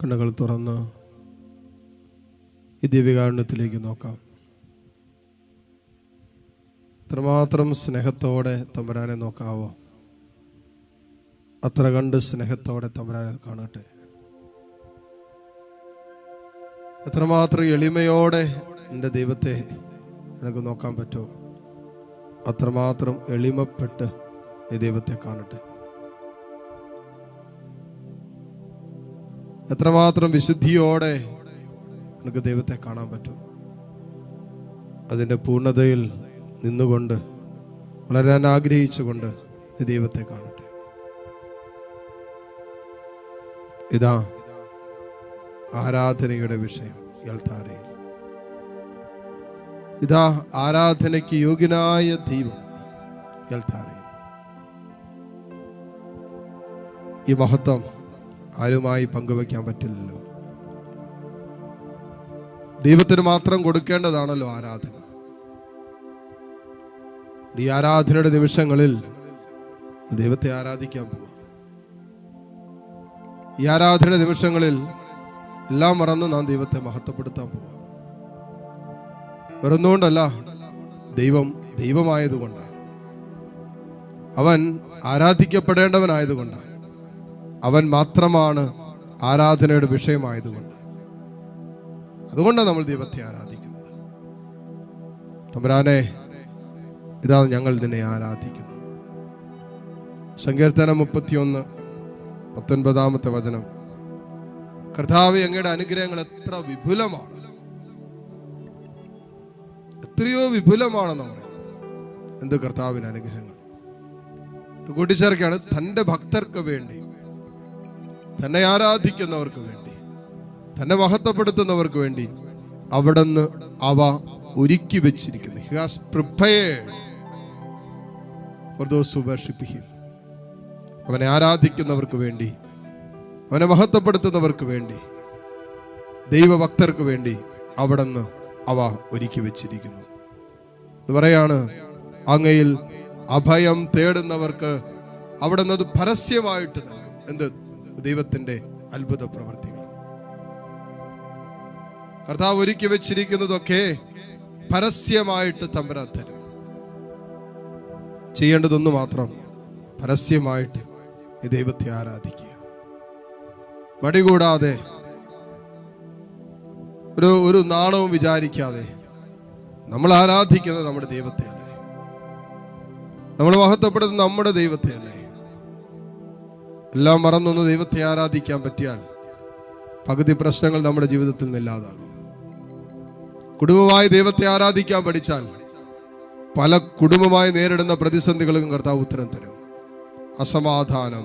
കണ്ണുകൾ തുറന്ന് ഈ ദിവ്യകാരുണ്യത്തിലേക്ക് നോക്കാം. എത്രമാത്രം സ്നേഹത്തോടെ തമ്പുരാനെ നോക്കാവോ അത്ര കണ്ട് സ്നേഹത്തോടെ തമ്പുരാനെ കാണട്ടെ. എത്രമാത്രം എളിമയോടെ എൻ്റെ ദൈവത്തെ എനിക്ക് നോക്കാൻ പറ്റുമോ അത്രമാത്രം എളിമപ്പെട്ട് നീ ദൈവത്തെ കാണട്ടെ. എത്രമാത്രം വിശുദ്ധിയോടെ എനിക്ക് ദൈവത്തെ കാണാൻ പറ്റും അതിൻ്റെ പൂർണ്ണതയിൽ നിന്നുകൊണ്ട് വളരാൻ ആഗ്രഹിച്ചുകൊണ്ട് നീ ദൈവത്തെ കാണട്ടെ. ഇതാ ആരാധനയുടെ വിഷയം എൽത്താരയിൽ. ഇതാ ആരാധനയ്ക്ക് യോഗ്യനായ ദൈവം എൽത്താരയിൽ. ഈ മഹത്വം ആരുമായി പങ്കുവെക്കാൻ പറ്റില്ലല്ലോ. ദൈവത്തിന് മാത്രം കൊടുക്കേണ്ടതാണല്ലോ ആരാധന. ഈ ആരാധനയുടെ നിമിഷങ്ങളിൽ ദൈവത്തെ ആരാധിക്കാൻ പോവാം. ഈ ആരാധന നിമിഷങ്ങളിൽ എല്ലാം മറന്ന് നാം ദൈവത്തെ മഹത്വപ്പെടുത്താൻ പോവാം. വെറുന്നുകൊണ്ടല്ല, ദൈവം ദൈവമായതുകൊണ്ടാണ്. അവൻ ആരാധിക്കപ്പെടേണ്ടവനായതുകൊണ്ടാണ്. അവൻ മാത്രമാണ് ആരാധനയുടെ വിഷയമായതുകൊണ്ട്. അതുകൊണ്ടാണ് നമ്മൾ ദൈവത്തെ ആരാധിക്കുന്നത്. തമ്പുരാനെ, ഇതാ ഞങ്ങൾ നിന്നെ ആരാധിക്കുന്നു. സങ്കീർത്തനം 31:19 വചനം. കർത്താവേ, അങ്ങയുടെ അനുഗ്രഹങ്ങൾ എത്ര വിപുലമാണ്, എത്രയോ വിപുലമാണെന്ന് പറയുന്നത്. എന്ത് കർത്താവിന് അനുഗ്രഹങ്ങൾ കൂട്ടിച്ചേർക്കാണ്. തൻ്റെ ഭക്തർക്ക് വേണ്ടി, തന്നെ ആരാധിക്കുന്നവർക്ക് വേണ്ടി, തന്നെ മഹത്വപ്പെടുത്തുന്നവർക്ക് വേണ്ടി അവിടുന്ന് അവ ഒരുക്കി വെച്ചിരിക്കുന്നു. He has prepared for those who worship him. അവനെ ആരാധിക്കുന്നവർക്ക് വേണ്ടി, അവനെ മഹത്വപ്പെടുത്തുന്നവർക്ക് വേണ്ടി, ദൈവഭക്തർക്ക് വേണ്ടി അവിടുന്ന് അവ ഒരുക്കി വെച്ചിരിക്കുന്നു. പറയാണ്, അങ്ങയിൽ അഭയം തേടുന്നവർക്ക് അവിടുന്ന് അത് പരസ്യമായിട്ട് നൽകും. എന്ത്? ദൈവത്തിന്റെ അത്ഭുത പ്രവൃത്തികൾ. കർത്താവ് ഒരുക്കി വെച്ചിരിക്കുന്നതൊക്കെ പരസ്യമായിട്ട് തമ്പുരാൻ തരും. ചെയ്യേണ്ടതൊന്നു മാത്രം, പരസ്യമായിട്ട് ഈ ദൈവത്തെ ആരാധിക്കുക. മടികൂടാതെ, ഒരു നാണവും വിചാരിക്കാതെ. നമ്മൾ ആരാധിക്കുന്നത് നമ്മുടെ ദൈവത്തെ അല്ലേ? നമ്മൾ മഹത്വപ്പെടുന്നത് നമ്മുടെ ദൈവത്തെ അല്ലേ? എല്ലാം മറന്നൊന്ന് ദൈവത്തെ ആരാധിക്കാൻ പറ്റിയാൽ പകുതി പ്രശ്നങ്ങൾ നമ്മുടെ ജീവിതത്തിൽ നിന്നില്ലാതാകും. കുടുംബമായി ദൈവത്തെ ആരാധിക്കാൻ പഠിച്ചാൽ പല കുടുംബമായി നേരിടുന്ന പ്രതിസന്ധികൾക്കും കർത്താവ് ഉത്തരം തരും. അസമാധാനം,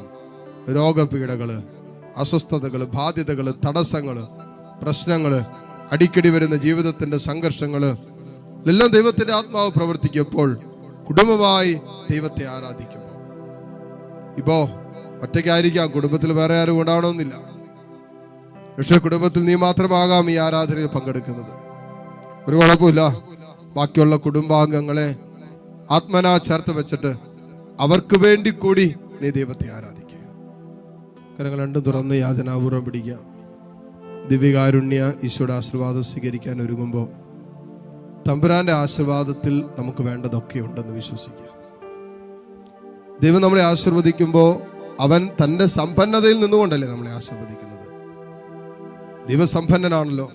രോഗപീഠകള്, അസ്വസ്ഥതകള്, ബാധ്യതകള്, തടസ്സങ്ങള്, പ്രശ്നങ്ങള്, അടിക്കടി വരുന്ന ജീവിതത്തിന്റെ സംഘർഷങ്ങള് എല്ലാം ദൈവത്തിന്റെ ആത്മാവ് പ്രവർത്തിക്കുമ്പോൾ കുടുംബമായി ദൈവത്തെ ആരാധിക്കുമ്പോൾ. ഇപ്പോ ഒറ്റയ്ക്കായിരിക്കാം, കുടുംബത്തിൽ വേറെ ആരും ഉണ്ടാവണമെന്നില്ല. പക്ഷെ കുടുംബത്തിൽ നീ മാത്രമാകാം ഈ ആരാധനയിൽ പങ്കെടുക്കുന്നത്. ഒരു കുഴപ്പമില്ല. ബാക്കിയുള്ള കുടുംബാംഗങ്ങളെ ആത്മനാ ചേർത്ത് വെച്ചിട്ട് അവർക്ക് വേണ്ടി കൂടി നീ ദൈവത്തെ ആരാധിക്കുക. കരങ്ങൾ രണ്ടും തുറന്ന് യാചനാപൂർവ്വം പിടിക്കാം. ദിവ്യകാരുണ്യ ഈശോയുടെ ആശീർവാദം സ്വീകരിക്കാൻ ഒരുങ്ങുമ്പോൾ തമ്പുരാന്റെ ആശീർവാദത്തിൽ നമുക്ക് വേണ്ടതൊക്കെ ഉണ്ടെന്ന് വിശ്വസിക്കുക. ദൈവം നമ്മളെ ആശീർവദിക്കുമ്പോൾ അവൻ തൻ്റെ സമ്പന്നതയിൽ നിന്നുകൊണ്ടല്ലേ നമ്മളെ ആശീർവദിക്കുന്നത്. ദൈവസമ്പന്നനാണല്ലോ.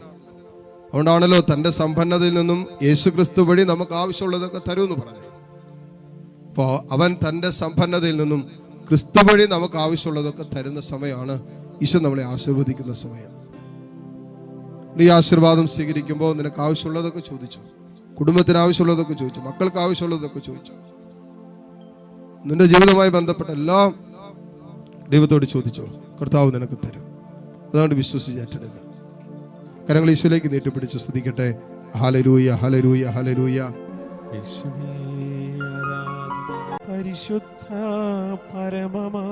അതുകൊണ്ടാണല്ലോ തൻ്റെ സമ്പന്നതയിൽ നിന്നും യേശുക്രിസ്തു വഴി നമുക്ക് ആവശ്യമുള്ളതൊക്കെ തരുമെന്ന് പറഞ്ഞു. അപ്പോൾ അവൻ തൻ്റെ സമ്പന്നതയിൽ നിന്നും ക്രിസ്തു വഴി നമുക്ക് ആവശ്യമുള്ളതൊക്കെ തരുന്ന സമയമാണ് ഈശോ നമ്മളെ ആശീർവദിക്കുന്ന സമയം. ഈ ആശീർവാദം സ്വീകരിക്കുമ്പോൾ നിനക്ക് ആവശ്യമുള്ളതൊക്കെ ചോദിച്ചു, കുടുംബത്തിന് ആവശ്യമുള്ളതൊക്കെ ചോദിച്ചു, മക്കൾക്ക് ആവശ്യമുള്ളതൊക്കെ ചോദിച്ചു, നിന്റെ ജീവിതവുമായി ബന്ധപ്പെട്ട എല്ലാം ദൈവത്തോട് ചോദിച്ചോ, കർത്താവ് നിനക്ക് തരും. അതുകൊണ്ട് വിശ്വസിച്ച് ഏറ്റെടുക്കുക. കരങ്ങൾ ഈശോയിലേക്ക് നീട്ടിപ്പിടിച്ച് സ്തുതിക്കട്ടെ. ഹല്ലേലൂയ, ഹല്ലേലൂയ, ഹല്ലേലൂയ. പരിശുദ്ധ പരമമാ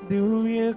ദിവ്യകാരുണ്യമേ,